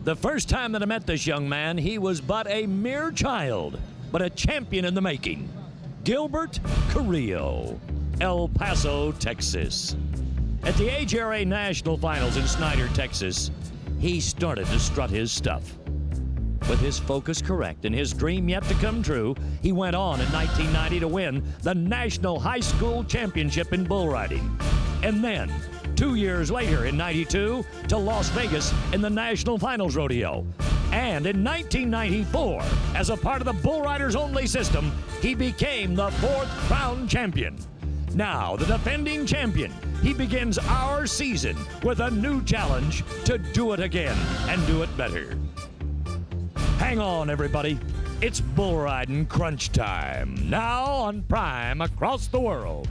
The first time that I met this young man, he was but a mere child, but a champion in the making. Gilbert Carrillo, El Paso, Texas. At the AJRA National Finals in Snyder, Texas, he started to strut his stuff. With his focus correct and his dream yet to come true, he went on in 1990 to win the National High School Championship in bull riding. And then, 2 years later in 92, to Las Vegas in the National Finals Rodeo. And in 1994, as a part of the Bull Riders Only system, he became the 4th crown champion. Now, the defending champion, he begins our season with a new challenge to do it again and do it better. Hang on, everybody. It's bull riding crunch time. Now on Prime across the world.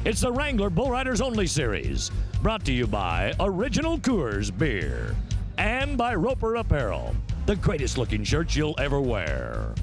It's the Wrangler Bull Riders Only series, brought to you by Original Coors Beer and by Roper Apparel, the greatest looking shirts you'll ever wear.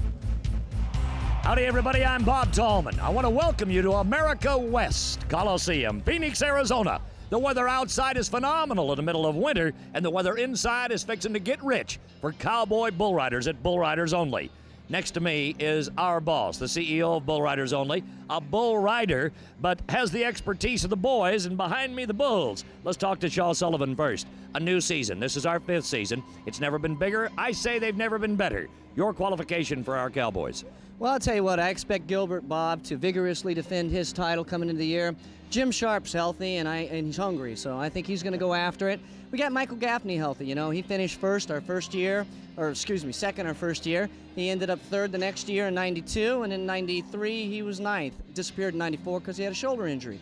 Howdy, everybody. I'm Bob Tallman. I want to welcome you to America West Coliseum, Phoenix, Arizona. The weather outside is phenomenal in the middle of winter, and the weather inside is fixing to get rich for cowboy bull riders at Bull Riders Only. Next to me is our boss, the CEO of Bull Riders Only, a bull rider, but has the expertise of the boys, and behind me, the bulls. Let's talk to Shaw Sullivan first. A new season. This is our 5th season. It's never been bigger. I say they've never been better. Your qualification for our Cowboys. Well, I'll tell you what, I expect Gilbert Bob to vigorously defend his title coming into the year. Jim Sharp's healthy, and he's hungry, so I think he's going to go after it. We got Michael Gaffney healthy. You know, he finished second our first year. He ended up 3rd the next year in 92, and in 93 he was 9th. Disappeared in 94 because he had a shoulder injury.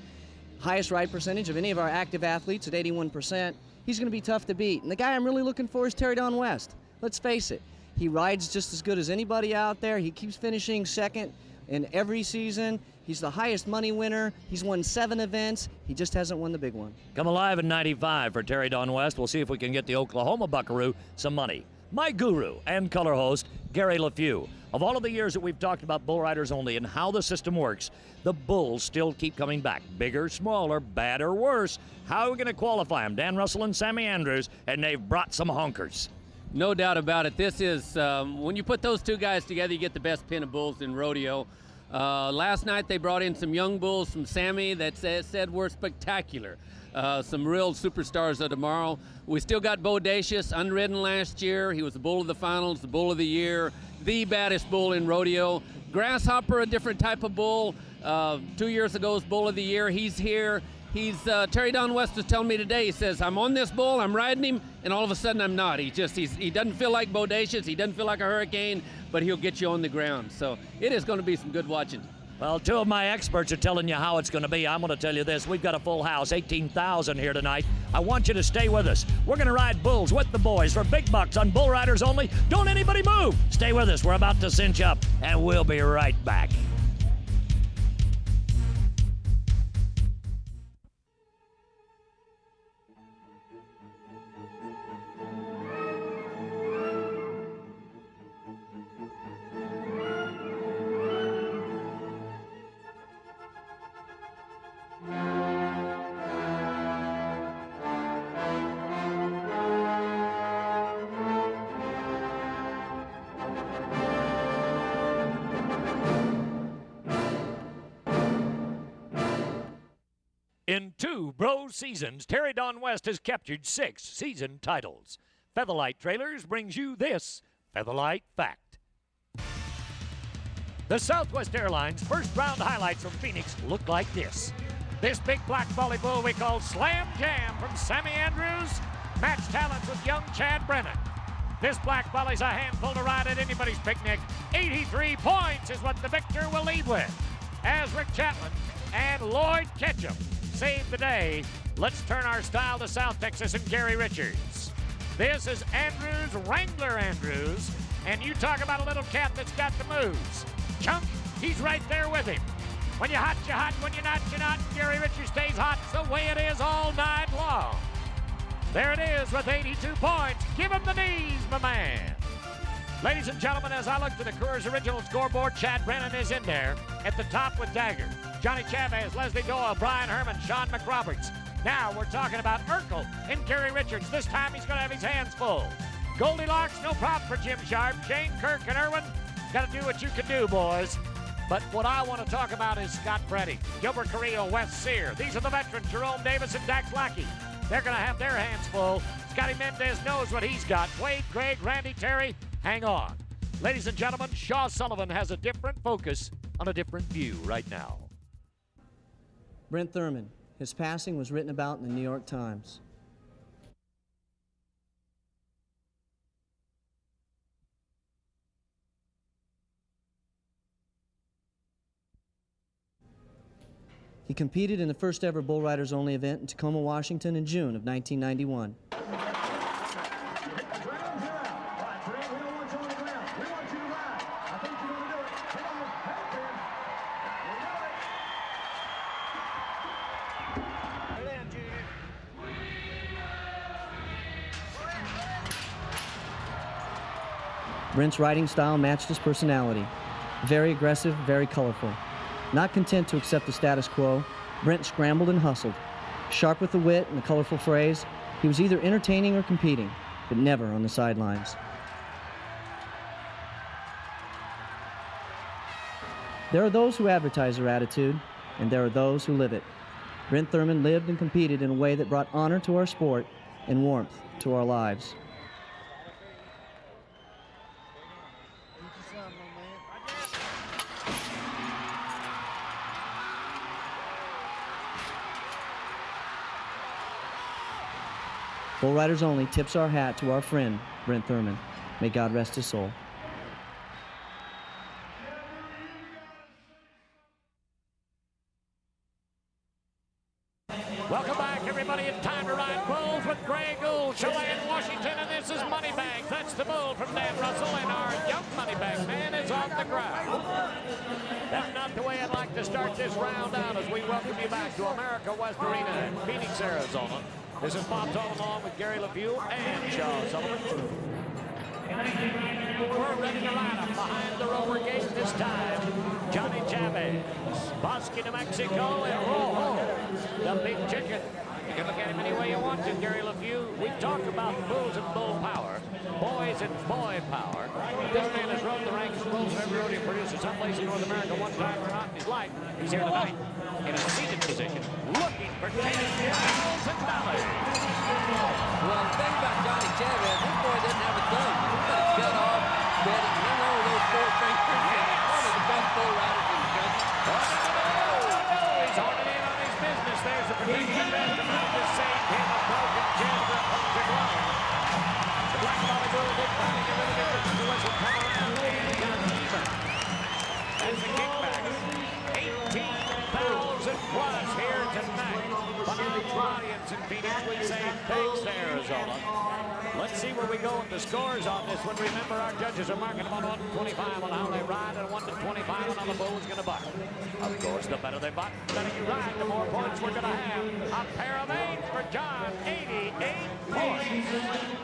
Highest ride percentage of any of our active athletes at 81%. He's going to be tough to beat. And the guy I'm really looking for is Terry Don West. Let's face it. He rides just as good as anybody out there. He keeps finishing second in every season. He's the highest money winner. He's won 7 events. He just hasn't won the big one. Come alive in 95 for Terry Don West. We'll see if we can get the Oklahoma Buckaroo some money. My guru and color host, Gary LeFew. Of all of the years that we've talked about Bull Riders Only and how the system works, the bulls still keep coming back. Bigger, smaller, bad or worse. How are we going to qualify them? Dan Russell and Sammy Andrews, and they've brought some honkers. No doubt about it. This is, when you put those two guys together, you get the best pin of bulls in rodeo. Last night they brought in some young bulls from Sammy that said were spectacular. Some real superstars of tomorrow. We still got Bodacious, unridden last year. He was the bull of the finals, the bull of the year, the baddest bull in rodeo. Grasshopper, a different type of bull. 2 years ago was bull of the year. He's here. Terry Don West was telling me today, he says, I'm on this bull, I'm riding him, and all of a sudden I'm not. He doesn't feel like Bodacious, he doesn't feel like a hurricane, but he'll get you on the ground. So it is going to be some good watching. Well, 2 of my experts are telling you how it's going to be. I'm going to tell you this. We've got a full house, 18,000 here tonight. I want you to stay with us. We're going to ride bulls with the boys for big bucks on Bull Riders Only. Don't anybody move. Stay with us. We're about to cinch up, and we'll be right back. In 2 bro seasons, Terry Don West has captured 6 season titles. Featherlight Trailers brings you this Featherlight Fact. The Southwest Airlines first round highlights from Phoenix look like this. This big black volley bull we call Slam Jam from Sammy Andrews matched talents with young Chad Brennan. This black volley's a handful to ride at anybody's picnic. 83 points is what the victor will lead with. As Rick Chapman and Lloyd Ketchum save the day, let's turn our style to South Texas and Gary Richards. This is Andrews, Wrangler Andrews, and you talk about a little cat that's got the moves. Chunk, he's right there with him. When you're hot, you're hot. When you're not, you're not. Gary Richards stays hot. It's the way it is all night long. There it is with 82 points. Give him the knees, my man. Ladies and gentlemen, as I look to the Coors Original scoreboard, Chad Brennan is in there at the top with Dagger. Johnny Chavez, Leslie Doyle, Brian Herman, Sean McRoberts. Now we're talking about Urkel and Gary Richards. This time he's going to have his hands full. Goldilocks, no problem for Jim Sharp. Shane, Kirk, and Irwin, got to do what you can do, boys. But what I want to talk about is Scott Preddy, Gilbert Carrillo, Wes Sear. These are the veterans, Jerome Davis and Dax Lackey. They're going to have their hands full. Scotty Mendez knows what he's got. Wade, Greg, Randy, Terry, hang on. Ladies and gentlemen, Shaw Sullivan has a different focus on a different view right now. Brent Thurman. His passing was written about in the New York Times. He competed in the first ever Bull Riders Only event in Tacoma, Washington in June of 1991. Brent's riding style matched his personality. Very aggressive, very colorful. Not content to accept the status quo, Brent scrambled and hustled. Sharp with the wit and the colorful phrase, he was either entertaining or competing, but never on the sidelines. There are those who advertise their attitude, and there are those who live it. Brent Thurman lived and competed in a way that brought honor to our sport and warmth to our lives. Bull Riders Only tips our hat to our friend, Brent Thurman. May God rest his soul. Welcome back, everybody. It's time to ride bulls with Grey Gould, Chelan, Washington, and this is Moneybags. That's the bull from Dan Russell, and our young Moneybags man is on the ground. That's not the way I'd like to start this round out as we welcome you back to America West Arena in Phoenix, Arizona. This is Bob Toll along with Gary LeFew and Shaw Sullivan. We're ready to line up behind the roller gate this time. Johnny Chavez, Bosque, New Mexico, and Rojo, the big chicken. You can look at him any way you want to, Gary LeFew. We talk about bulls and bull power, boys and boy power. This man has rode the ranks of bulls of every rodeo producer someplace in North America one time or not in his life. He's here tonight in a seated position, looking for $10,000. Well, the thing about Johnny Chavez, this boy didn't have a thumb. He got a cut off, bet it, hung over those four fingers. One of the best bull riders in the country. He's honing in on his business. There's the prediction best to not just save him a broken chin for a punctured line. The Black Molly Bull did finally get rid of it. The whistle come around and got even. That's the kickback. 18,000 plus here tonight. But our audience in Phoenix would say thanks to Arizona. Let's see where we go with the scores on this one. Remember, our judges are marking them on 125 on how they ride and 1 to 25 on how the bull's going to buck. Of course, the better they buck, the better you ride, the more points we're going to have. A pair of 8 for John, 88 points.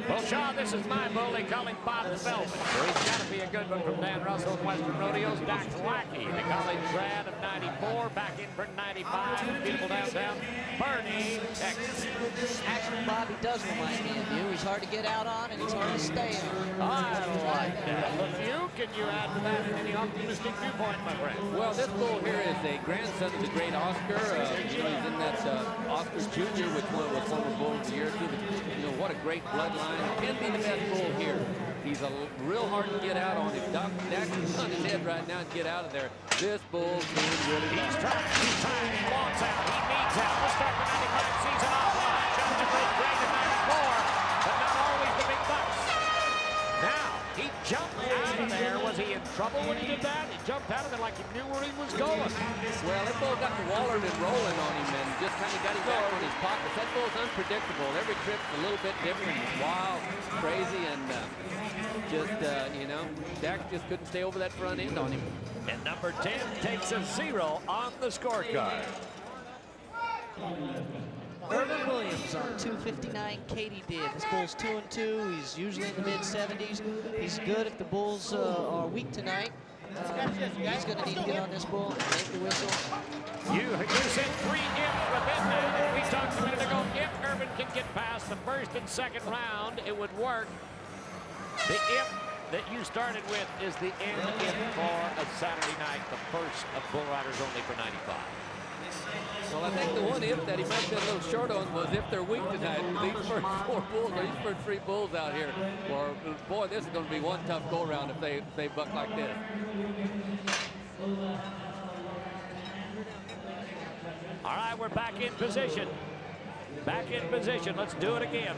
Well, Shaw, this is my bull. They call him Bob the Velvet. So he's got to be a good one from Dan Russell and Western Rodeos. Dax Lackey, the college grad of 94, back in for 95. Beautiful downtown. Bernie, Texas. Actually, Bobby does remind me of you. He's hard to get out on, and he's hard to stay on. I like that. LeFew, can you add to that any optimistic viewpoint, my friend? Well, this bull here is a grandson of the great Oscar. He's in that Oscar Jr., which one was former bull of the year. What a great bloodline. Can be the best bull here. He's real hard to get out on. If Dax is on his head right now and get out of there, this bull can really He's trying. He wants out. He needs out. Let's start the 95 season off. Judge of both great in 94, but not always the big bucks. Now, he jumped out of there. Was he in trouble when he did that? He jumped out of there like he knew where he was going. Well, that bull got the Waller and rolling on him and just kind of got him back on his pockets. That bull's unpredictable. Every trip's a little bit different, wild, crazy, and Dax just couldn't stay over that front end on him. And number 10 takes a 0 on the scorecard. Irvin Williams on 259 Katie did. This bull's 2-2. He's usually in the mid-70s. He's good if the bulls are weak tonight. He's going to need to get on this bull, make the whistle. You said 3 ifs within that. We talked a minute ago. If Urban can get past the first and second round, it would work. The if that you started with is the end if for a Saturday night, the first of Bull Riders Only for 95. Well, I think the one if that he might have been a little short on was if they're weak tonight. These first 4 bulls, or these first 3 bulls out here, or boy, this is going to be one tough go-around if they buck like this. All right, we're back in position. Back in position. Let's do it again.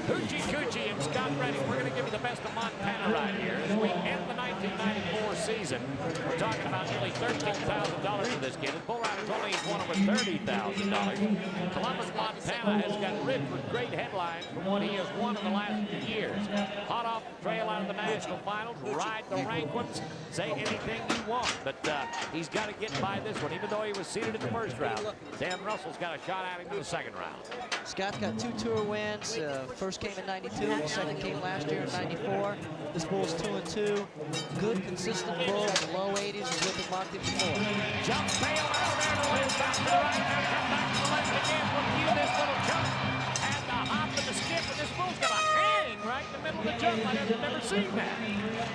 Hoochie Coochie and Scott Redding. We're going to give you the best of Montana right here as we end the 1994 season. We're talking about nearly $13,000 for this kid. And Bull Riders only won over $30,000. Columbus, Montana has got rich with great headlines from what he has won in the last few years. Hot off the trail out of the national finals, ride the rank ones, say anything you want. But he's got to get by this one, even though he was seeded in the first round. Dan Russell's got a shot at him in the second round. Scott's got 2 tour wins. First came in 92, second came last year in 94. This bull's 2-2. Good, consistent bull in the low 80s is what they marked him before. Jump bail out there to win back to the right. Now come back to the left again. We'll view this little jump and the hop and the skip. And this bull's got a hang right in the middle of the jump. I've never seen that.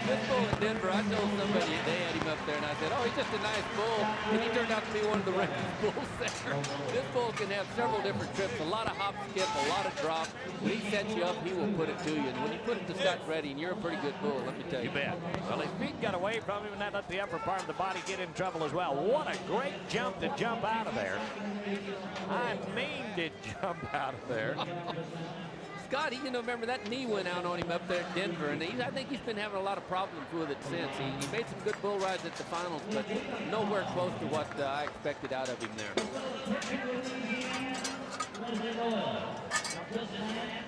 This bull in Denver, I told somebody, they had him up there, and I said, oh, he's just a nice bull. And he turned out to be one of the ranked bulls there. This bull can have several different trips, a lot of hop, skip, a lot of drop. When he sets you up, he will put it to you. And when you put it to Scott Redding, you're a pretty good bull, let me tell you. You bet. Well, his feet got away from him, and that let the upper part of the body get in trouble as well. What a great jump to jump out of there. I mean to jump out of there. Scott, you know, remember that knee went out on him up there in Denver, and I think he's been having a lot of problems with it since. He made some good bull rides at the finals, but nowhere close to what I expected out of him there.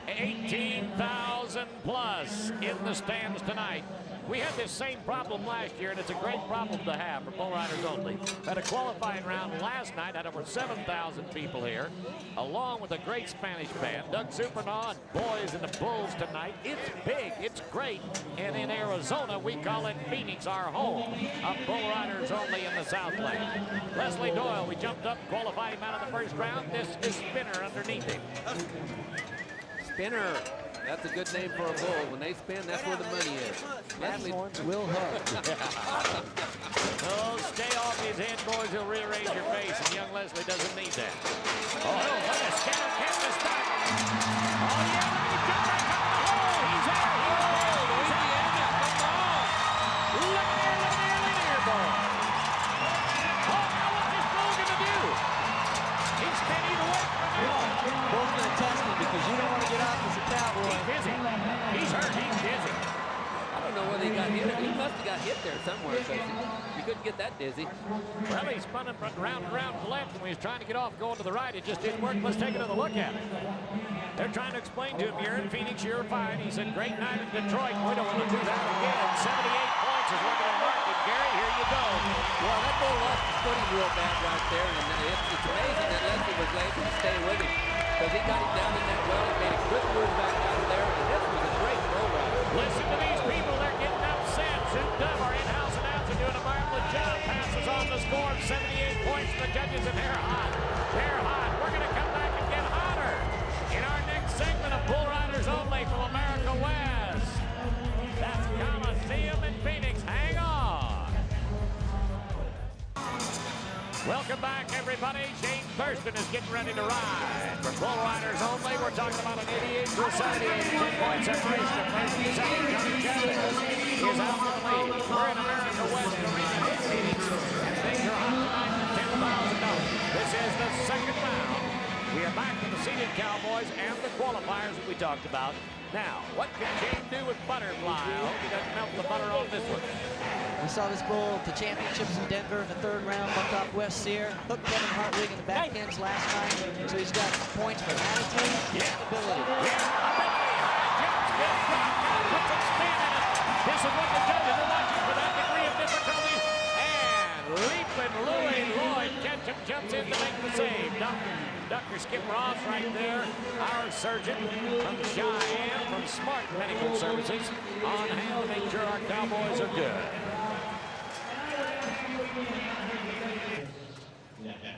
18,000 plus in the stands tonight. We had this same problem last year, and it's a great problem to have for Bull Riders Only. Had a qualifying round last night, had over 7,000 people here, along with a great Spanish band. Doug Supernaw and boys and the Bulls tonight. It's big, it's great, and in Arizona, we call it Phoenix, our home of Bull Riders Only in the Southland. Leslie Doyle, we jumped up, qualified him out of the first round. This is Spinner underneath him. Spinner. That's a good name for a bull. When they spin, that's where the money is. Leslie will hug. Oh, stay off his head, boys. He'll rearrange your face, and young Leslie doesn't need that. Oh, what a scatter kick to start. Oh, yeah, look at him jump right out of the hole. He's there. He's there. Come on. Look there, boy. Oh, now what's this bull going to do? He's spinning away from him. Bull's going to test him because you don't want to get off as a cowboy. He's dizzy. He's hurt. He's dizzy. I don't know whether he got hit. He must have got hit there somewhere, because he couldn't get that dizzy. Well, he spun him round and round to the left, and when he was trying to get off going to the right, it just didn't work. Let's take another look at it. They're trying to explain to him, you're in Phoenix, you're fine. He said, great night in Detroit. We don't want to do that again. 78 points is what they're marking. Gary, here you go. Well, that bull lost his footing real bad right there, and it's amazing that Leslie was able to stay with him, because he got him down in that well. He made a good move back out of there, and this was a great bull ride. Listen to these people. They're getting upset. Souped up. Our in-house announcer doing a marvelous job. Passes on the score of 78 points for the judges, and they're hot. They're hot. We're going to come back and get hotter in our next segment of Bull Riders Only from America West. That's Coliseum in Phoenix. Hang on. Welcome back, everybody. Shane Thurston is getting ready to ride. For Bull Riders Only, we're talking about an 88 to 78, 10-point separation of first and second. Johnny Chavez is out for the lead. We're in America West Arena in Phoenix, and things are hot tonight for $10,000. This is the second round. We are back to the seated Cowboys and the qualifiers that we talked about. Now, what can Shane do with Butterfly? I hope he doesn't melt the butter on this one. We saw this bull at the championships in Denver in the third round, bumped off West Sear, hooked Kevin Hartwig in the back ends last night, so he's got points for attitude and stability. Yeah, I bet he jumps, gets dropped, now puts some spin in it. This is what the judges are watching for that degree of difficulty. And leaping Louis Lloyd Ketchum jumps in to make the save. Dr. Skip Ross right there, our surgeon from Cheyenne, from Smart Medical Services, on hand to make sure our Cowboys are good.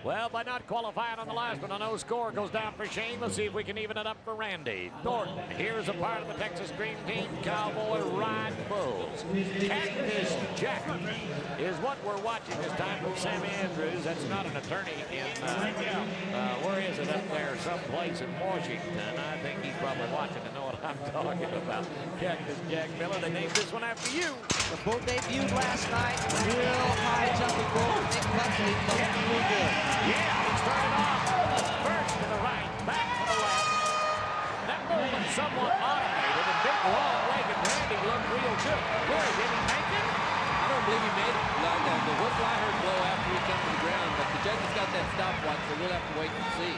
Well, by not qualifying on the last one, a no score goes down for Shane. Let's see if we can even it up for Randy Thornton. Here's a part of the Texas Dream Team, Cowboy Ride Bulls. Cactus Jack is what we're watching this time from Sammy Andrews. That's not an attorney in, where is it up there? Someplace in Washington. I think he's probably watching and know what I'm talking about. Cactus Jack Miller, they named this one after you. The bull debuted last night. Real high jumping bull. Nick Buckley looking real good. Yeah, he started off first to the right, back to the left. That bull was somewhat automated and big long leg, and Randy looked real good. Where did he make it? I don't believe he made it. The whistle I heard blow after he jumped to the ground, but the judge has got that stopwatch, so we'll have to wait and see.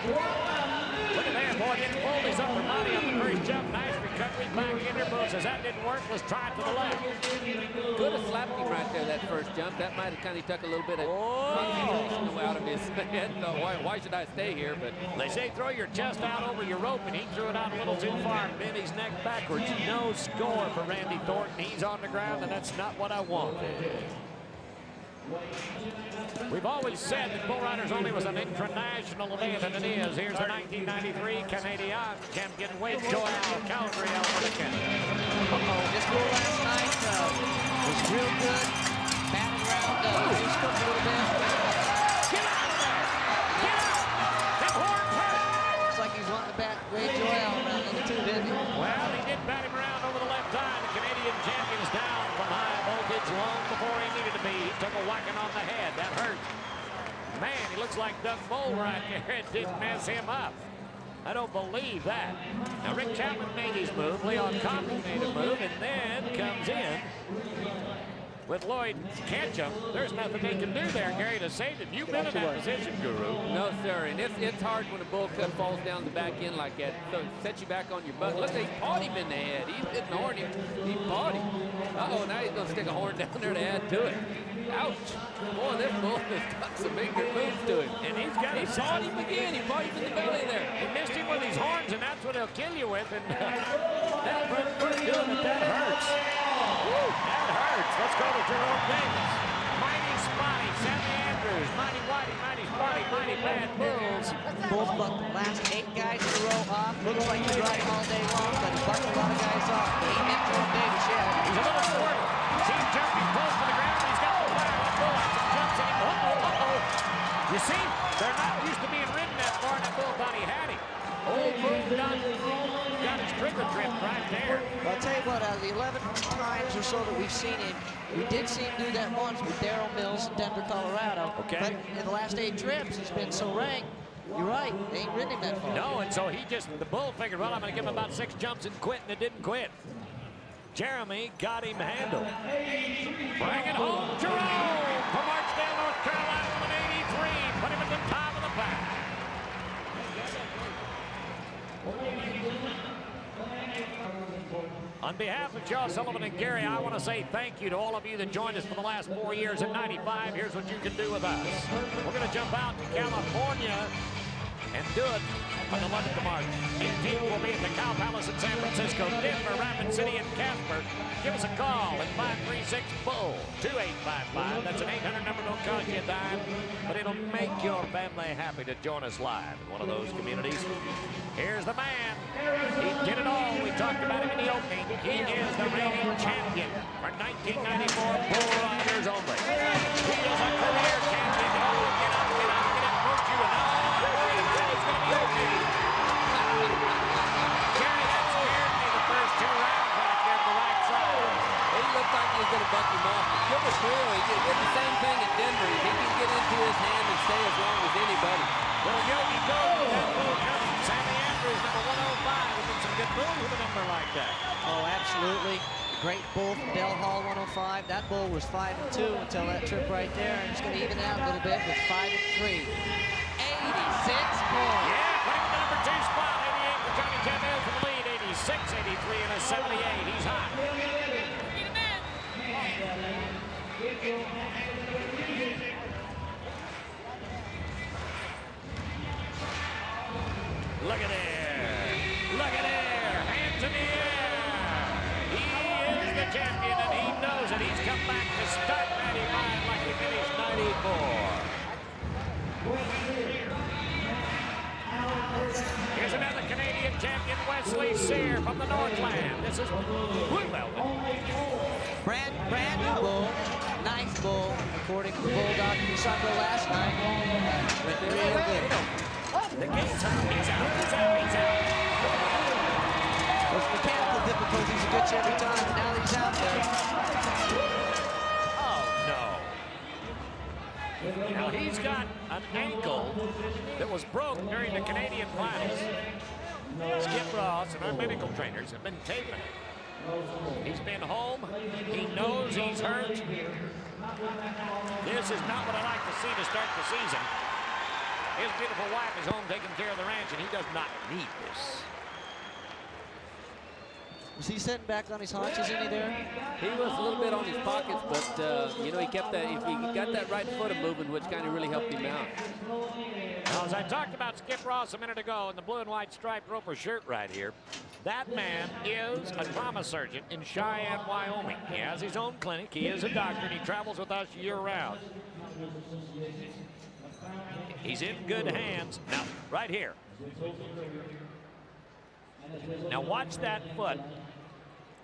Look at there, boy, didn't fold his upper body on the first jump. Nice recovery back in there. Boom says that didn't work. Let's try it to the left. Could have slapped him right there that first jump. That might have kind of took a little bit of concentration out of his head. Why should I stay here? But they say throw your chest out over your rope, and he threw it out a little too far. Bent his neck backwards. No score for Randy Thornton. He's on the ground, and that's not what I wanted. We've always said that Bull Riders Only was an international event, and it is. Here's the 1993 Canadian champion, Wade Joel, Calgary, Alberta, Canada. This bull last night was real good. Batted around, just cooked a little bit. Get out of there! Get out! That horn hurt! Looks like he's wanting to bat Wade Joel around number 2, didn't he? Well, he did bat him around over the left eye. The Canadian champion is down from high voltage long before he needed to be. He took a whacking on the head. That hurt. Man, he looks like Doug Bull right there. It didn't mess him up. I don't believe that. Now, Rick Chapman made his move. Leon Coffey made a move, and then comes in with Lloyd Ketchum. There's nothing they can do there, Gary, to save him. You've been in that position, Guru. no, sir. And it's hard when a bull cut falls down the back end like that. So it sets you back on your butt. Look, he pawed him in the head. He didn't horn him. He pawed him. Uh-oh, now he's going to stick a horn down there to add to it. Ouch. Boy, this bull has got some big moves to him. And he pawed him again. He pawed him in the belly there. He missed him with his horns, and that's what he'll kill you with. And that hurts. Woo, that hurts. Let's go to Jerome Davis. Mighty Spotty, Sammy Andrews, Mighty Whitey, Mighty Spotty, Mighty Bad Bulls. Bulls bucked the last 8 guys in a row off. Looks like he's riding all day long, but he bucked a lot of guys off. But he ain't Jerome Davis yet. He's a little squirrely. He's jumping close to the ground. He's got the fire. That bull out some jumps in him. You see, they're not used to being ridden that far, and that bull thought he had him. Old Bull got his trigger tripped right there. Well, I'll tell you what, out of the 11 times or so that we've seen him, we did see him do that once with Darrell Mills in Denver, Colorado. Okay. But in the last 8 trips, he's been so ranked. You're right, they ain't ridden him that far. No, and so the bull figured, well, I'm going to give him about 6 jumps and quit, and it didn't quit. Jeremy got him handled. Bring it home, Jerome from Archdale, North Carolina with an 83. Put him at the top of the pack. On behalf of Joe Sullivan and Gary, I want to say thank you to all of you that joined us for the last 4 years at 95. Here's what you can do with us. We're going to jump out to California and do it on the 11th of March. 18th will be at the Cow Palace in San Francisco, Denver, Rapid City, and Casper. Give us a call at 536-BULL-2855. That's an 800 number, don't cost you a dime, but it'll make your family happy to join us live in one of those communities. Here's the man. He did it all. We talked about him in the opening. He is the reigning champion for 1994 Bull Riders Only. He is a career champion. Oh, get up, get up, get up. Don't you know? He's going to be okay. Gary, that scared me the first 2 rounds back there to the right side. He looked like he was going to buck him off. Give us real. He did the same thing in Denver. He can get into his hand and stay as long as anybody. Well, Yogi Gold, that bull comes from Sammy Andrews, number 105. He's been some good bulls with a number like that. Oh, absolutely. Great bull from Dell Hall 105. That bull was 5-2 until that trip right there, and it's going to even out a little bit with 5-3. 86 points. Yeah, putting the number 2 spot. 88 for Johnny Campbell for the lead. 86, 83, and a 78. He's hot. Look at there. Look at there. Hands in the air. He is the champion, and he knows it. He's come back to start 95 like he finished 94. Here's another Canadian champion, Wesley Cyr from the Northland. This is Blue Velvet. Brand new bull. Nice bull, according to the Bulldog who saw go last night. But they're real good. The gate's up. He's out. He's out. He's out. Those mechanical difficulties will get you every time. Now that he's out there. Oh, no. Now, he's got an ankle that was broke during the Canadian finals. Skip Ross and our medical trainers have been taping it. He's been home. He knows he's hurt. This is not what I like to see to start the season. His beautiful wife is home taking care of the ranch, and he does not need this. Was he sitting back on his haunches, any there? He was a little bit on his pockets, but you know, he kept that. He got that right foot moving, which kind of really helped him out. Now, as I talked about Skip Ross a minute ago in the blue and white striped roper shirt right here, that man is a trauma surgeon in Cheyenne, Wyoming. He has his own clinic. He is a doctor, and he travels with us year-round. He's in good hands. Now, right here. Now, watch that foot.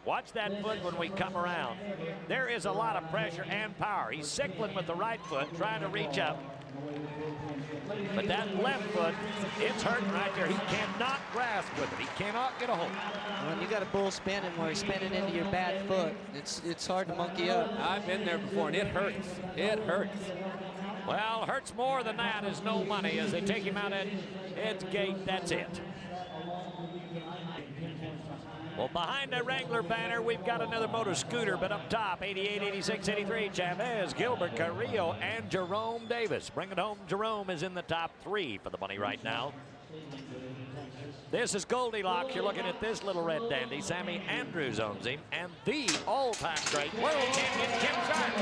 Watch that foot when we come around. There is a lot of pressure and power. He's sickling with the right foot, trying to reach up. But that left foot, it's hurting right there. He cannot grasp with it. He cannot get a hold. When you got a bull spinning where he's spinning into your bad foot, it's hard to monkey up. I've been there before, and it hurts. It hurts. Well, hurts more than that is no money as they take him out at Ed's gate. That's it. Well, behind the Wrangler banner, we've got another motor scooter, but up top, 88, 86, 83, Chavez, Gilbert, Carrillo, and Jerome Davis. Bring it home. Jerome is in the top 3 for the money right now. This is Goldilocks. You're looking at this little red dandy. Sammy Andrews owns him, and the all-time great world champion, Jim Sharp.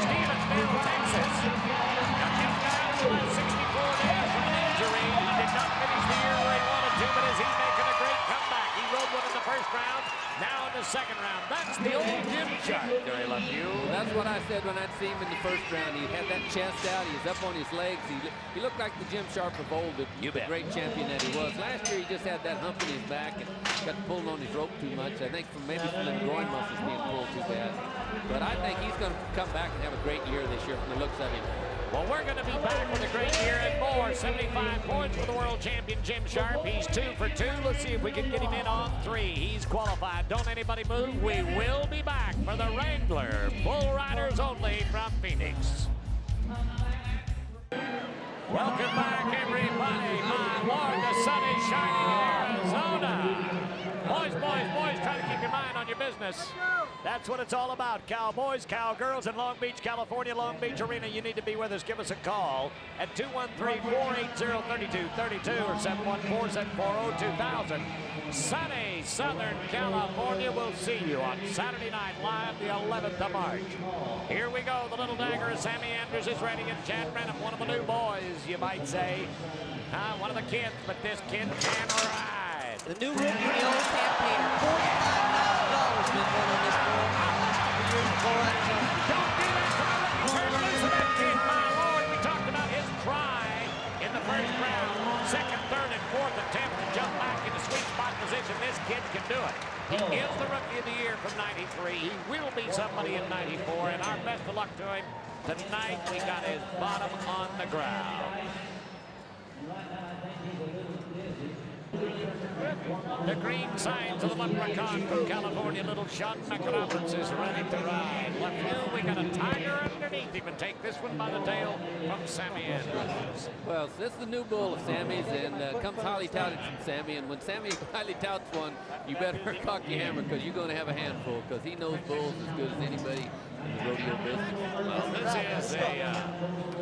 Stevensville, Texas. Now, Jim Giles was 64 days from an injury. He did not finish the year where he wanted to, but is he making a great comeback? He rode one in the first round, now in the second round. That's the old Jim Sharp, Gary LeFew. That's what I said when I'd see him in the first round. He had that chest out. He was up on his legs. He looked like the Jim Sharp of old, the great champion that he was. Last year, he just had that hump in his back and got pulling on his rope too much. I think maybe from the groin muscles being pulled too bad. But I think he's going to come back and have a great year this year from the looks of him. Well, we're going to be back with a great year and more. 75 points for the world champion, Jim Sharp. He's 2 for 2. Let's see if we can get him in on 3. He's qualified. Don't anybody move. We will be back for the Wrangler Bull Riders only from Phoenix. Welcome back, everybody. My Lord, the sun is shining in Arizona. Boys, try to keep your mind on your business. That's what it's all about. Cowboys, cowgirls in Long Beach, California, Long Beach Arena. You need to be with us. Give us a call at 213-480-3232 or 714-740-2000. Sunny Southern California. We'll see you on Saturday night live, the 11th of March. Here we go. The little dagger of Sammy Andrews is ready, and Chad Brennan, one of the new boys, you might say. One of the kids, but this kid can ride. The new rookie in the old campaigner. $45,000 been won on this bull. Last couple years of Bull Riders only. Don't do that, Tyler. Turn loose of that kid, my Lord. We talked about his try in the first round. Second, third, and fourth attempt to jump back into sweet spot position. This kid can do it. He is the rookie of the year from 93. He will be somebody in 94, and our best of luck to him. Tonight, we got his bottom on the ground. The green signs of the leprechaun from California, little Sean McRoberts is ready to ride. LeFew, we got a tiger underneath him, and take this one by the tail from Sammy Andrews. Well, this is the new bull of Sammy's, and comes highly touted from Sammy. And when Sammy highly touts one, you better cock your hammer, because you're going to have a handful, because he knows bulls as good as anybody in the rodeo business. Well, this is a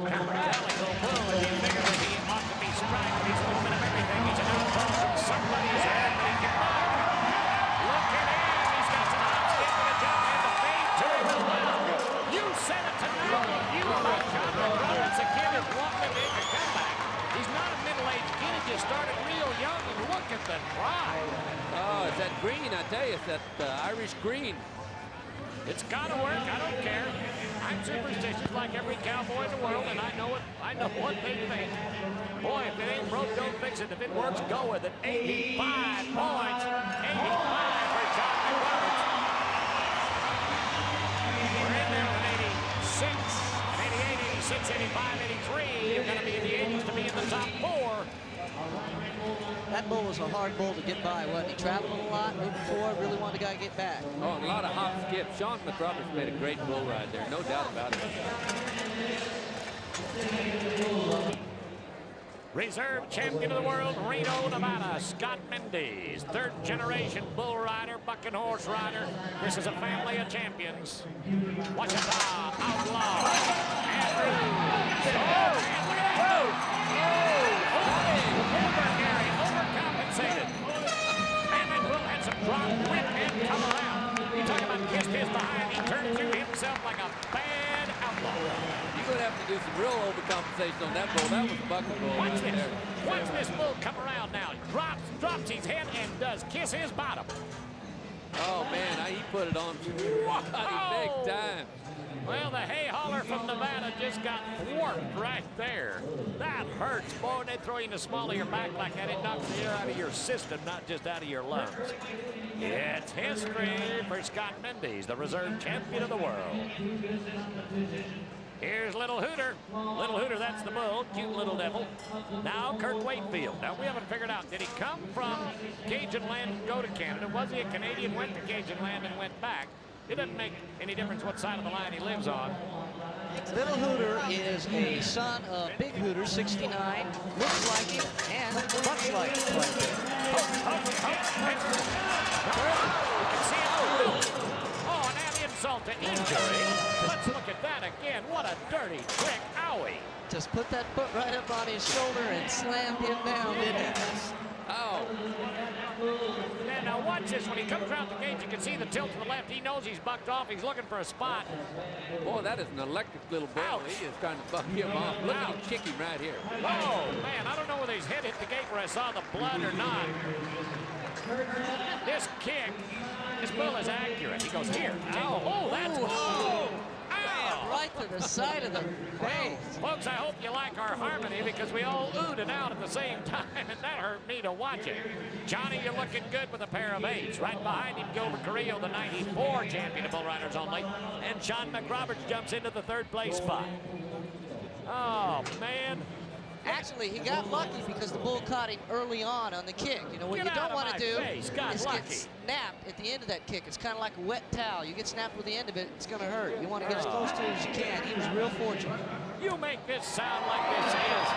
calico bull, and you figure that he ought to be striped. He's a little bit of everything. He's an outlaw from somebody's head, but he can ride. Look at him. He's got some outskip and a jump and the fade to the left. You said it tonight. You about John McRoberts. The kid is wanting to make a comeback. He's not a middle-aged kid. He just started real young. tell you, it's that Irish green. It's got to work. I don't care. I'm superstitious like every cowboy in the world, and I know what they think. Boy, if it ain't broke, don't fix it. If it works, go with it. 85 points. 85 for John McRoberts. We're in there with 86, 88, 86, 85, 83. You're going to be in the 80s to be in the top 4. That bull was a hard bull to get by, wasn't he? Traveling a lot, moving forward, really wanted the guy to get back. Oh, and a lot of hop skip. Sean McRoberts made a great bull ride there, no doubt about it. Reserve champion of the world, Reno, Nevada, Scott Mendes. Third-generation bull rider, bucking horse rider. This is a family of champions. Washita, Outlaw, Andrews. Oh, man, look at that. Overcompensated. Man, that bull had some drop, whip, and come around. You talk about kissed his behind. He turned through himself like a bad outlaw. You're going to have to do some real overcompensation on that bull. That was a bucking bull. Watch right this. there. Watch this bull come around now. Drops his head and does kiss his bottom. Oh, man, he put it on big time. Well, the hay hauler from Nevada just got thwarted right there. That hurts, boy. When they throw you in the small of your back like that, it knocks the air out of your system, not just out of your lungs. It's history for Scott Mendes, the reserve champion of the world. Here's Little Hooter. Little Hooter, that's the bull. Cute little devil. Now Kirk Wakefield. Now we haven't figured out, did he come from Cajun land and go to Canada? Was he a Canadian, went to Cajun land and went back? It doesn't make any difference what side of the line he lives on. Little Hooter is a son of Big Hooter, 69, looks like him, and looks like him. You can see it. Oh, and add insult to injury. Let's look at that again. What a dirty trick. Owie. Just put that foot right up on his shoulder and slammed him down, didn't he? Oh. And now watch this. When he comes around the gate, you can see the tilt to the left. He knows he's bucked off. He's looking for a spot. Boy, that is an electric little bull. Ouch. He is trying to buck him off. Look at him kick him right here. Oh, man, I don't know whether his head hit the gate where I saw the blood or not. This kick, this bull is accurate. He goes here. Ow. Oh, that's... Oh! Ow! Right to the side of the face. Folks, I hope you like our harmony because we all oohed and out at the same time, and that hurt me to watch it. Johnny, you're looking good with a pair of 8s. Right behind him, Gilbert Carrillo, the 94 champion of bull riders only. And Sean McRoberts jumps into the 3rd place spot. Oh, man. Actually, he got lucky because the bull caught him early on the kick. You know, what Get you out don't of want my to do face. Got is lucky. get snapped at the end of that kick. It's kind of like a wet towel. You get snapped with the end of it, it's going to hurt. You want to get as close to it as you can. He was real fortunate. You make this sound like this is a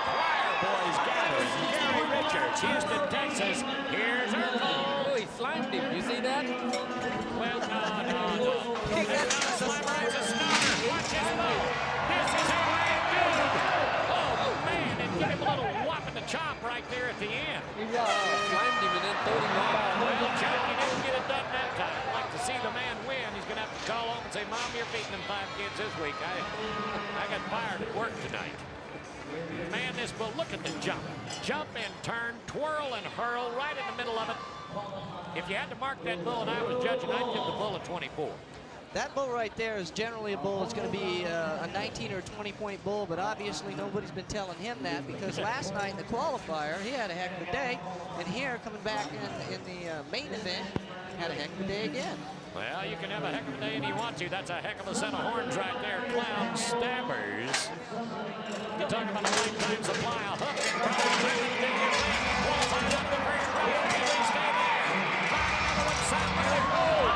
choir boys gathering. Gary Richards, Houston, Texas. Here's Urkel. Oh, he slimed him. You see that? Well, no. It's not a slammer, it's a stunner. Watch his move. This is a man dude. Oh, man, and give him a little whop in the chop right there at the end. Slimed him and then throwed him off. Well, Chuck, he didn't get it done that time. I'd like to see the man win. He's going to have to call home and say, Mom, you're feeding them 5 kids this week. I got fired at work tonight. Man, this bull, look at the jump. Jump and turn, twirl and hurl right in the middle of it. If you had to mark that bull and I was judging, I'd give the bull a 24. That bull right there is generally a bull that's going to be a 19 or 20-point bull, but obviously nobody's been telling him that because last night in the qualifier, he had a heck of a day, and here, coming back in the main event, had a heck of a day again. Well, you can have a heck of a day if you want to. That's a heck of a set of horns right there. Clown Stabbers. You talk about a lifetime supply of hook and cross. Walls on up the first round. Can they stay there? Another one sideways. Oh,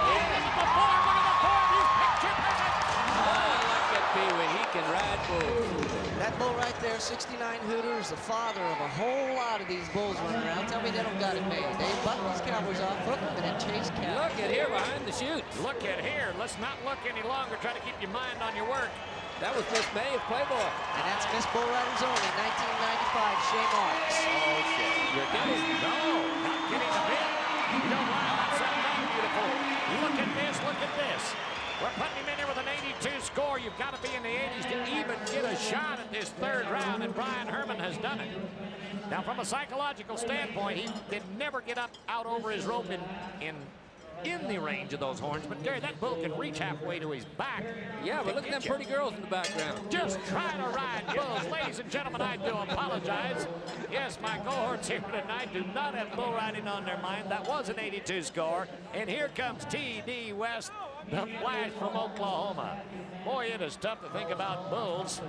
the form. Look at the form. He's picture perfect. Oh, I like that Pee-wee. He can ride bulls. That bull right there, 69 Hooter, is the father of a whole lot of these bulls running around. Tell me they don't got it made. They buck these cowboys off, hook them, and then chase cows. Look at here behind the chute. Look at here. Let's not look any longer. Try to keep your mind on your work. That was Miss May of Playboy. And that's Miss Bull Riders Only, 1995, Shea Marks. Oh, shit. You're kidding. No, not kidding a bit. You don't lie about something that beautiful. Look at this, look at this. We're putting him in here with an 82 score. You've got to be in the 80s to even get a shot at this third round, and Brian Herman has done it. Now, from a psychological standpoint, he did never get up out over his rope in the range of those horns, but Gary, that bull can reach halfway to his back. Yeah, but look at them pretty girls in the background. Just trying to ride bulls. Ladies and gentlemen, I do apologize. Yes, my cohorts here tonight do not have bull riding on their mind. That was an 82 score. And here comes T.D. West, the Flash from Oklahoma. Boy, it is tough to think about bulls.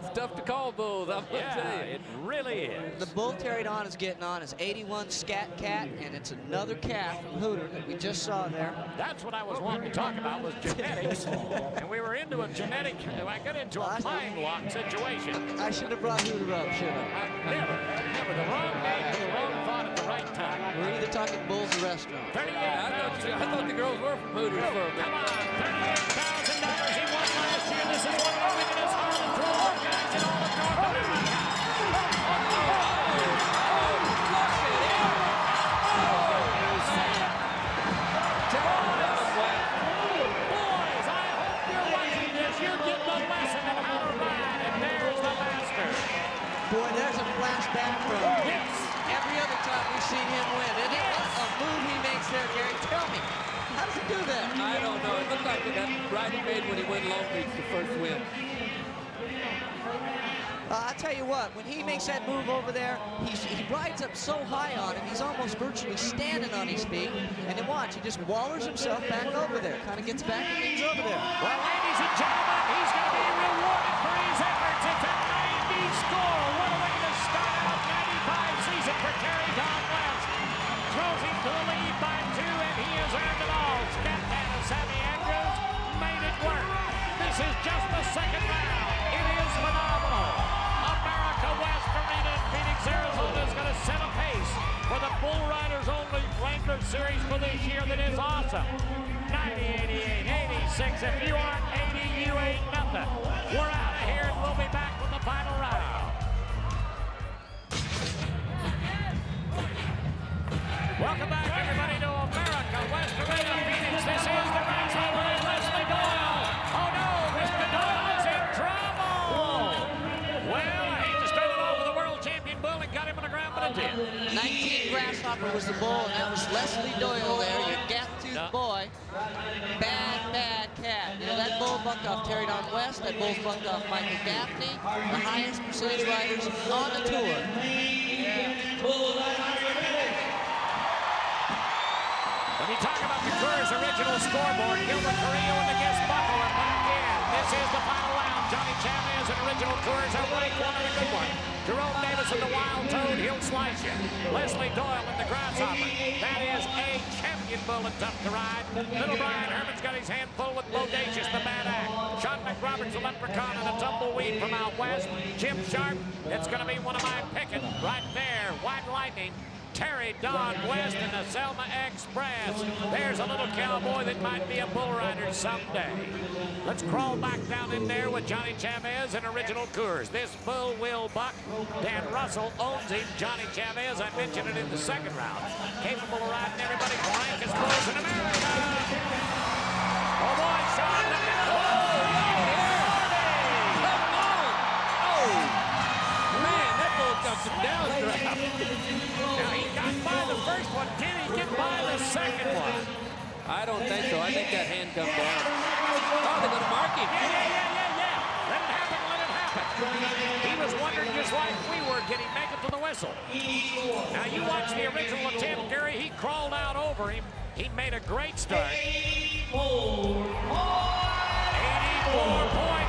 It's tough to call bulls, I'm going to tell you. It really is. The bull Terry Don is getting on is 81 Scat Cat, and it's another calf from Hooter that we just saw there. That's what I was wanting to talk about, was genetics. And we were into a genetic, I got into a pine lock situation. I should have brought Hooter up, shouldn't I? Never. The wrong name for the wrong thought at the right time. We're either talking bulls or restaurant. 38. I thought the girls were from Hooters for a minute. Come on, $38,000. He won last year. This is one of the winningest Harlan Tour guys in all of North America. Boys, I hope you're watching this. You're getting a lesson in how to ride, and there's the master. Boy, there's a flashback from every other time we've seen him win. And what a move he makes there, Gary. Tell me, how does he do that? I don't know. It looked like that ride he made when he went Long Beach the first win. I tell you what, when he makes that move over there, he rides up so high on it, he's almost virtually standing on his feet. And then watch, he just wallers himself back over there. Kind of gets back and leans over there. Well, ladies and gentlemen, he's going to be rewarded for his efforts. It's a 90 score. What a way to start out 95 season for Terry Don West. Throws him to the lead by 2, and he has earned it all. Scat and Sammy Andrews made it work. This is just the second round. It is phenomenal. America West Arena in Phoenix, Arizona is going to set a pace for the Bull Riders only Wrangler Series for this year that is awesome. 90, 88, 86. If you aren't 80, you ain't nothing. We're out of here, and we'll be back with the final round. Welcome back, everybody, to America West Arena, Phoenix. This is the Grasshopper and Leslie Doyle. Oh, no, Mr. Doyle's in trouble. Well, I hate to start it off with a world champion bull and got him on the ground, but it did. 19 Grasshopper was the bull, and that was Leslie Doyle there, your gap-toothed boy. Bad cat. You know, that bull bucked off Terry Don West. That bull's bucked off Michael Gaffney, the highest percentage riders on the tour. When you talk about the Coors original scoreboard, Gilbert Carrillo and the guest buckle are back in. This is the final round. Johnny Chavez and original Coors are right one and a good one. Jerome Davis and the Wild Toad, he'll slice you. Leslie Doyle and the Grasshopper. That is a champion bull and tough to ride. Little Brian Herman's got his hand full with Bodacious, the bad act. Sean McRoberts, the leprechaun, and a tumbleweed from out west. Jim Sharp, it's going to be one of my picking right there. White Lightning. Terry Don West and the Selma Express. There's a little cowboy that might be a bull rider someday. Let's crawl back down in there with Johnny Chavez and original Coors. This bull will buck. Dan Russell owns him. Johnny Chavez, I mentioned it in the second round. Capable of riding everybody blankest bulls in America. Oh boy, Sean, look at the Got some downdraft. Now he got by the first one. Did he get by the second one? I don't think so. I think that hand come down. Oh, they're going to mark him. Yeah. Let it happen. He was wondering just like we were, did he make it to the whistle? Now you watch the original attempt, Gary. He crawled out over him. He made a great start. 84 points.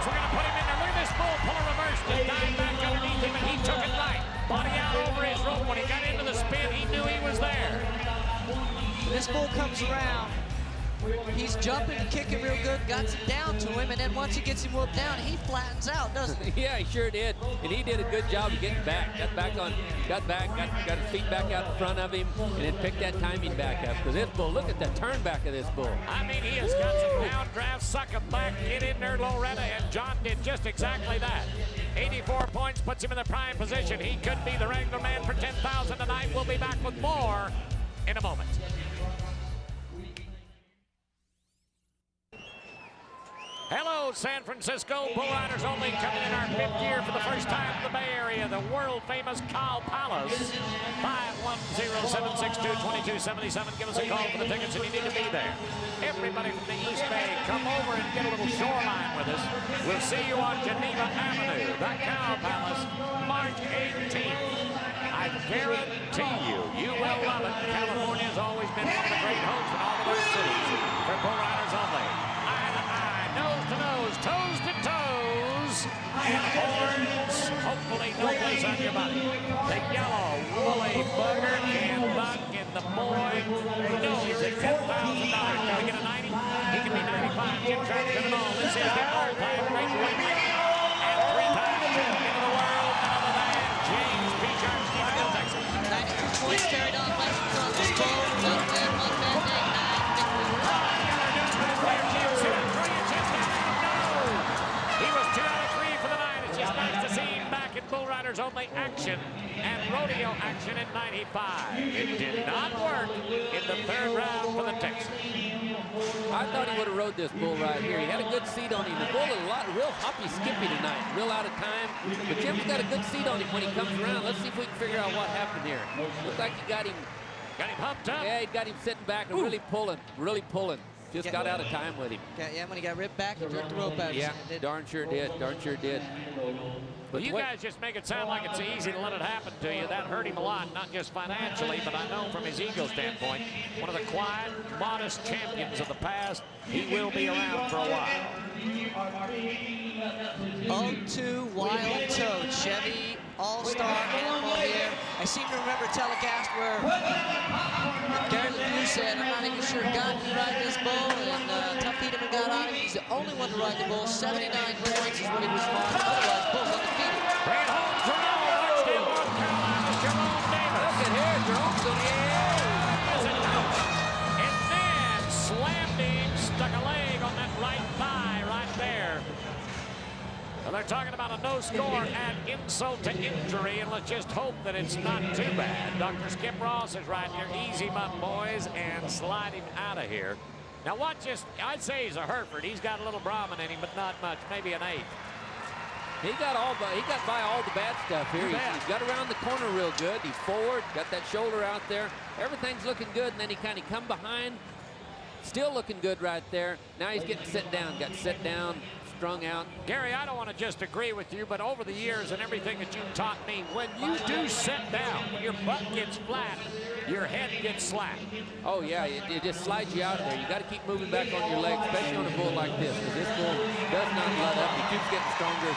We're going to put him in there. Look at this bull pull a reverse to dive back underneath him, and he took it right. Body out over his rope. When he got into the spin, he knew he was there. This bull comes around. He's jumping and kicking real good, got some down to him, and then once he gets him whooped down, he flattens out, doesn't he? Yeah, he sure did. And he did a good job of getting back. Got his feet back out in front of him, and then picked that timing back up. Because this bull, look at the turn back of this bull. I mean, he has got some downdraft, suck him back, get in there, Loretta, and John did just exactly that. 84 points puts him in the prime position. He could be the Wrangler man for $10,000 tonight. We'll be back with more in a moment. San Francisco. Bull Riders only coming in our 5th year for the first time in the Bay Area. The world-famous Cow Palace. 510-762-2277. Give us a call for the tickets if you need to be there. Everybody from the East Bay, come over and get a little shoreline with us. We'll see you on Geneva Avenue, the Cow Palace, March 18th. I guarantee you will love it. California has always been one of the great homes in all of our cities for Bull Riders only. Eye to eye, nose to nose, toes to toes, and horns. Hopefully no place on your body. The yellow woolly bugger can buck, and the boy knows at $10,000. Can we get a 90? He can be 95. Jim Trout's got it all. This is the all-time great white man and 3-time champion of the world, none other than James Beechard, Stevensville, Texas. 92 points carried on license on this bowl. One man, one mandate, 9 victories. He was 2 out of 3 for the night. It's just nice to see him back in Bull Riders only action and rodeo action in 95. It did not work in the 3rd round for the Texans. I thought he would have rode this bull right here. He had a good seat on him. The bull had real hoppy skippy tonight, real out of time. But Jim's got a good seat on him when he comes around. Let's see if we can figure out what happened here. Looks like he got him. Got him humped up. Yeah, he got him sitting back and really pulling. Just got out of time with him. Yeah, when he got ripped back, he jerked the rope out. Yeah, darn sure did. Darn sure did. Well, you guys just make it sound like it's easy to let it happen to you. That hurt him a lot, not just financially, but I know from his ego standpoint, one of the quiet, modest champions of the past, he will be around for a while. 0-2 Wild Toad, Chevy All-Star animal here. I seem to remember a telecast where Gary Lemieux said, I'm not even sure God can ride this bull, and Tough Hedeman got on him. He's the only one to ride the bull. 79 points is what he was on. Otherwise, Bull's undefeated. Bring it home, Jerome, Archdale, North Carolina, Jerome Davis. Look at here, Jerome's going to And then slammed him, stuck a leg on that right thigh right there. Well, they're talking about a no score and insult to injury, and let's just hope that it's not too bad. Dr. Skip Ross is right here. Easy him up, boys, and slide him out of here. Now watch this. I'd say he's a Hereford. He's got a little Brahmin in him, but not much. Maybe an 8. He got by all the bad stuff here. He's got around the corner real good. He's forward, got that shoulder out there. Everything's looking good, and then he kind of come behind. Still looking good right there. Now he's getting set down. Got set down, strung out. Gary, I don't want to just agree with you, but over the years and everything that you've taught me, when you do sit down, when your butt gets flat, your head gets slack. Oh, yeah, it just slides you out of there. You got to keep moving back on your legs, especially on a bull like this, because this bull does not let up. He keeps getting stronger.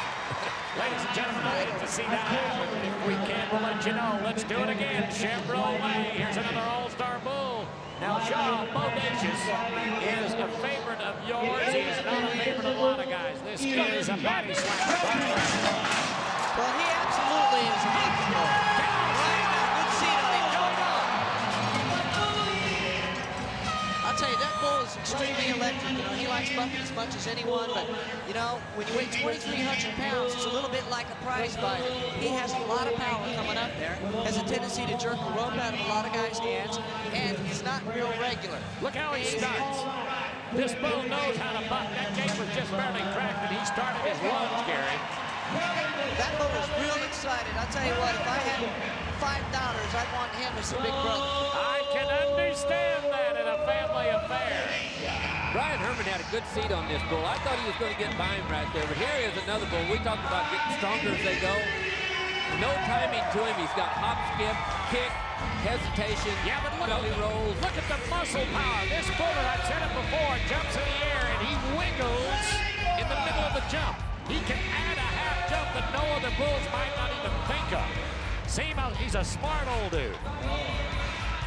Ladies and gentlemen, I hate to see that happen. If we can, we'll let you know. Let's do it again. Chevrolet. Here's another all-star bull. Now, Shaw Bodacious is a favorite of yours. He's not a favorite of a lot of guys. This is a body slam. Well, he absolutely is a hockey bull. Right now, good seat on him. Going on. I'll tell you, that bull is extremely electric. You know, he likes bucking as much as anyone, but, you know, when you weigh 2,300 pounds, it's a little bit like a prize fighter. He has a lot of power coming up there, has a tendency to jerk the rope out of a lot of guys' hands, and he's not real regular. Look how he starts. This bull knows how to buck. That gate was just barely cracked, and he started his lunge, Gary. That bull was real excited. I'll tell you what, if I had $5, I'd want him as a big brother. I can understand that in a family affair. Brian Herman had a good seat on this bull. I thought he was going to get by him right there, but here is another bull. We talked about getting stronger as they go. No timing to him. He's got hop, skip, kick, hesitation, belly rolls. Look at the muscle power. This buller, I've said it before, jumps in the air and he wiggles in the middle of the jump. He can add a half jump that no other bulls might not even think of. See him out, he's a smart old dude.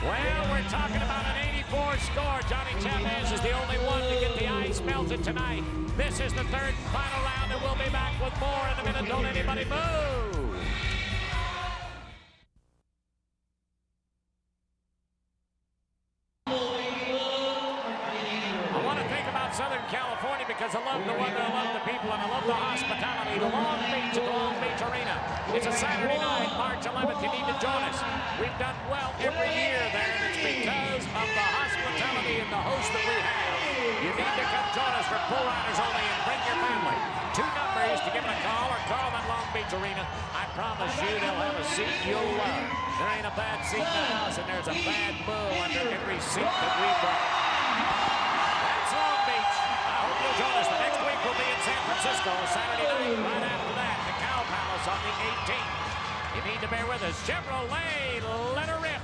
Well, we're talking about an 84 score. Johnny Chavez is the only one to get the ice melted tonight. This is the 3rd and final round, and we'll be back with more in a minute. Don't anybody move. I want to think about Southern California because I love the weather, I love the people, and I love the hospitality. The Long Beach at the Long Beach Arena. It's a Saturday night, March 11th. You need to join us. We've done well every year there, and it's because of the hospitality and the host that we have. You need to come join us for Bull Riders Only and bring your family. 2 numbers to give it a call or call them at Long Beach Arena. I promise you they'll have a seat you'll love. There ain't a bad seat in the house, and there's a bad bull under every seat that we brought. That's Long Beach. I hope you'll join us. The next week we'll be in San Francisco Saturday night. Right after that, the Cow Palace on the 18th. You need to bear with us. Chevrolet, let her rip.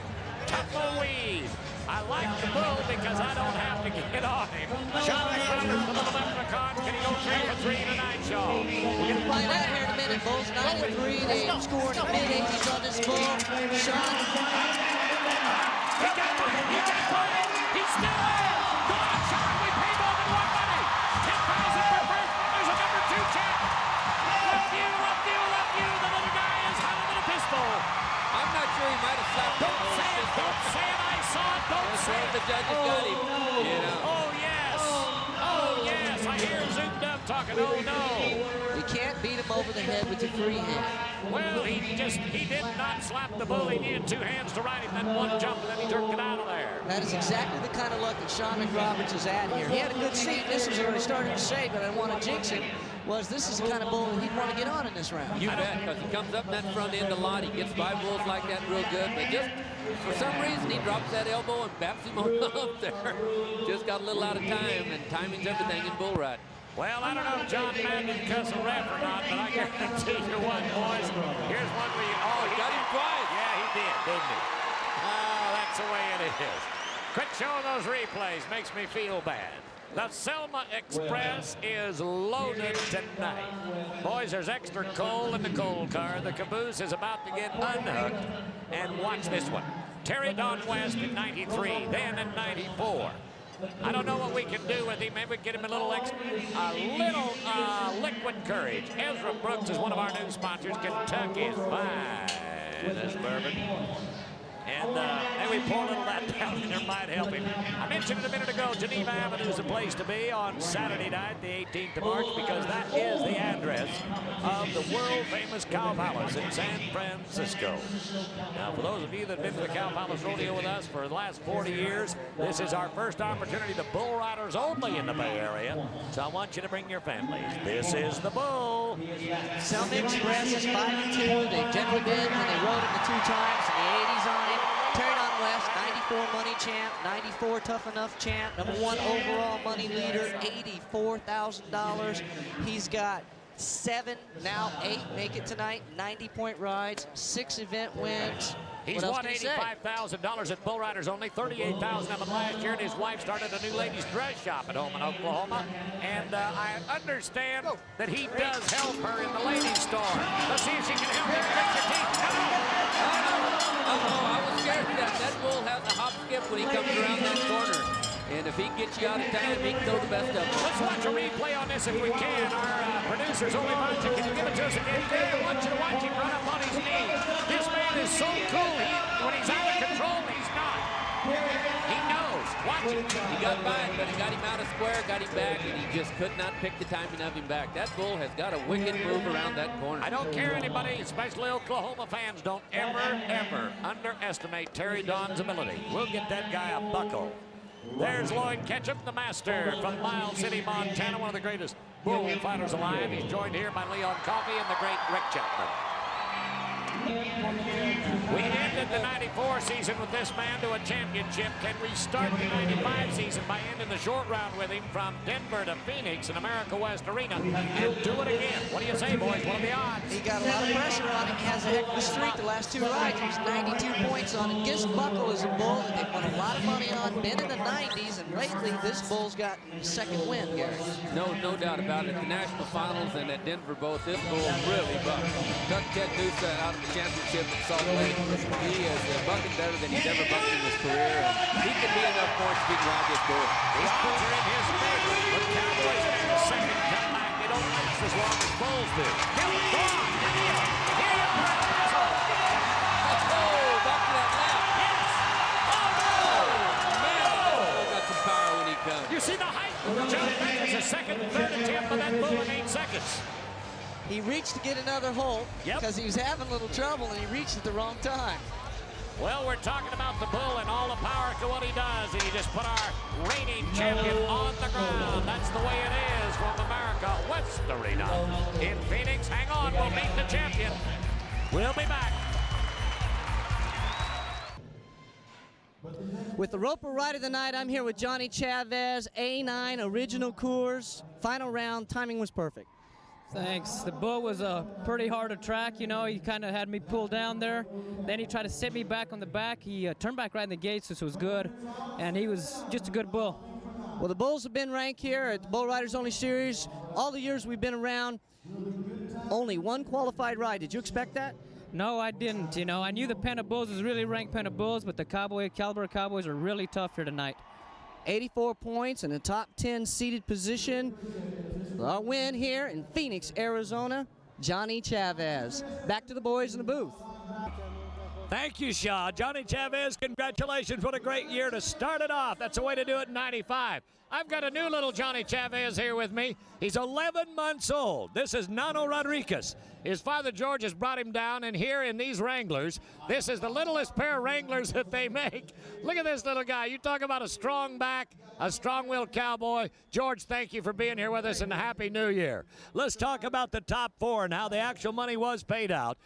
Tumbleweed. I like the bull because I don't have to get on him. Sean Roberts from the left of the con. Can he go 3 for 3 tonight, Sean? We're going to find out here in a minute. Bull's 9-3. They scored in the mid-80s on this bull. Sean. He got one. He got one. He's still there. Go on, Sean. We pay more than one money. 10,000 per first. There's a number 2 champ. Love you, love you, love you. The little guy is hotter than a pistol. I'm not sure he might have slapped him. Don't say it. Don't say it. I saw it. Don't say it. The judges got him. You know. Oh, yes. Oh, yes. I hear Zoomed Up talking. Oh, no. You can't beat him over the head with your free hand. Well, he did not slap the bull. He needed 2 hands to ride him, then 1 jump, and then he jerked it out of there. That is exactly the kind of luck that Sean McRoberts is at here. He had a good seat. This was already starting to say, but I don't want to jinx him. This is the kind of bull he'd want to get on in this round. You bet, because he comes up in that front end a lot. He gets by bulls like that real good, but just for some reason he drops that elbow and baps him on up there. Just got a little out of time, and timing's everything in bull riding. Well, I don't know if John Madden cuss a ref or not, but I guarantee you one, boys. Here's one where you... Oh, he got him twice. Yeah, he did, didn't he? Oh, that's the way it is. Quit showing those replays. Makes me feel bad. The Selma Express is loaded tonight. Boys, there's extra coal in the coal car. The caboose is about to get unhooked. And watch this one. Terry Don West in 93, then in 94. I don't know what we can do with him. Maybe we can get him a little liquid courage. Ezra Brooks is one of our new sponsors. Kentucky's finest bourbon. And maybe pour a little of that down in there might help him. I mentioned it a minute ago, Geneva Avenue is the place to be on Saturday night, the 18th of March, because that is the address of the world-famous Cow Palace in San Francisco. Now, for those of you that have been to the Cow Palace Rodeo with us for the last 40 years, this is our first opportunity to bull riders only in the Bay Area. So I want you to bring your families. This is the bull. Selma Express is 5-2. They've generally been when they rode him the 2 times in the 80s on him. Terry Don West, 94 money champ, 94 tough enough champ, #1 overall money leader, $84,000. He's got 7, now 8 make it tonight, 90-point rides, 6 event wins. He's won $85,000 at Bull Riders Only, $38,000 of it last year, and his wife started a new ladies' dress shop at home in Oklahoma. And I understand that he does help her in the ladies' store. Let's see if she can help him fix your teeth. I was scared of that. That bull has a hop skip when he comes around that corner. And if he gets you out of time, he can throw the best of them. Let's watch a replay on this if we can. Our producers, only Monty, can you give it to us again? Dave, I want you to watch him run up on his knee. This man is so cool. When he's out of control, he's not. He knows. Watch it. He got by him, but he got him out of square, got him back, and he just could not pick the timing of him back. That bull has got a wicked move around that corner. I don't care anybody, especially Oklahoma fans, don't ever underestimate Terry Don's ability. We'll get that guy a buckle. There's Lloyd Ketchum, the master from Miles City, Montana, one of the greatest bull fighters alive. He's joined here by Leon Coffey and the great Rick Chapman. We ended the 94 season with this man to a championship. Can we start the 95 season by ending the short round with him from Denver to Phoenix in America West Arena and do it again? What do you say, boys? What are the odds? He got a lot of pressure on him. He has a heck of a streak the last 2 rides. He was 92 points on it. Gist Buckle is a bull that they've won a lot of money on, been in the 90s, and lately this bull's got a second win, Gary. No doubt about it. The national finals and at Denver both, this bull really bucked. Took Ted Noosa out of the championship at Salt Lake. He is bucking better than he's ever bucked in his career. And he can be enough points if he can ride this bull. The odds are in his favor. The Cowboys in the second comeback. They don't last as long as bulls do. Go on. Back to that left. Yes. Oh, Man, that bull got some power when he comes. you see the height of John Mathis, a second, third attempt of that bull in 8 seconds. He reached to get another hole because he was having a little trouble, and he reached at the wrong time. Well, we're talking about the bull and all the power to what he does, and he just put our reigning champion on the ground. That's the way it is from America West Arena in Phoenix. Hang on, we'll meet the champion. We'll be back. With the Roper Ride of the Night, I'm here with Johnny Chavez, A9 Original Coors. Final round, timing was perfect. Thanks. The bull was pretty hard to track, you know. He kind of had me pulled down there. Then he tried to set me back on the back. He turned back right in the gates, which was good. And he was just a good bull. Well, the bulls have been ranked here at the Bull Riders Only Series. All the years we've been around, only one qualified ride. Did you expect that? No, I didn't. You know, I knew the pen of bulls was really ranked pen of bulls, but the Caliber Cowboys are really tough here tonight. 84 points in the top 10 seeded position. Our win here in Phoenix, Arizona, Johnny Chavez. Back to the boys in the booth. Thank you, Shaw. Johnny Chavez, congratulations. What a great year to start it off. That's the way to do it in 95. I've got a new little Johnny Chavez here with me. He's 11 months old. This is Nano Rodriguez. His father, George, has brought him down, and here in these Wranglers, this is the littlest pair of Wranglers that they make. Look at this little guy. You talk about a strong back, a strong-willed cowboy. George, thank you for being here with us, and a Happy New Year. Let's talk about the top four and how the actual money was paid out.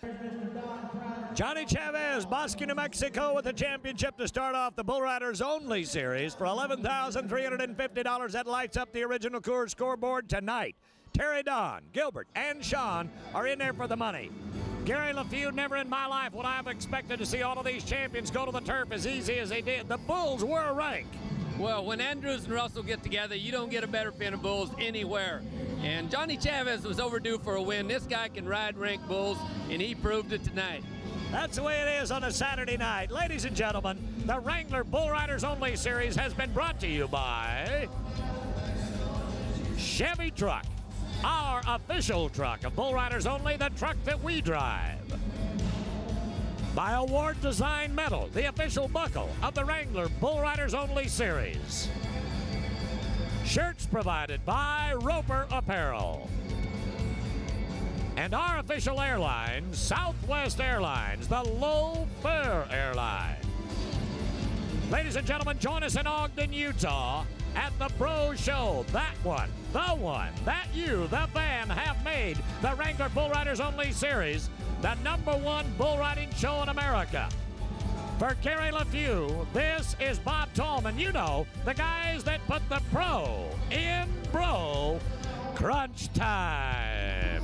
Johnny Chavez, Bosque, New Mexico, with the championship to start off the Bull Riders Only Series for $11,350. That lights up the Original Coors scoreboard tonight. Terry, Don, Gilbert, and Sean are in there for the money. Gary LaFew, never in my life would I have expected to see all of these champions go to the turf as easy as they did. The Bulls were ranked. Well, when Andrews and Russell get together, you don't get a better pen of bulls anywhere. And Johnny Chavez was overdue for a win. This guy can ride ranked bulls, and he proved it tonight. That's the way it is on a Saturday night. Ladies and gentlemen, the Wrangler Bull Riders Only Series has been brought to you by Chevy Truck, our official truck of Bull Riders Only, the truck that we drive. By Award Design Metal, the official buckle of the Wrangler Bull Riders Only Series. Shirts provided by Roper Apparel. And our official airline, Southwest Airlines, the low-fare airline. Ladies and gentlemen, join us in Ogden, Utah at the Pro Show. That one, that you, the fan, have made the Wrangler Bull Riders Only Series the #1 bull riding show in America. For Gary LaFew, this is Bob Tallman. You know, the guys that put the pro in bro. Crunch time.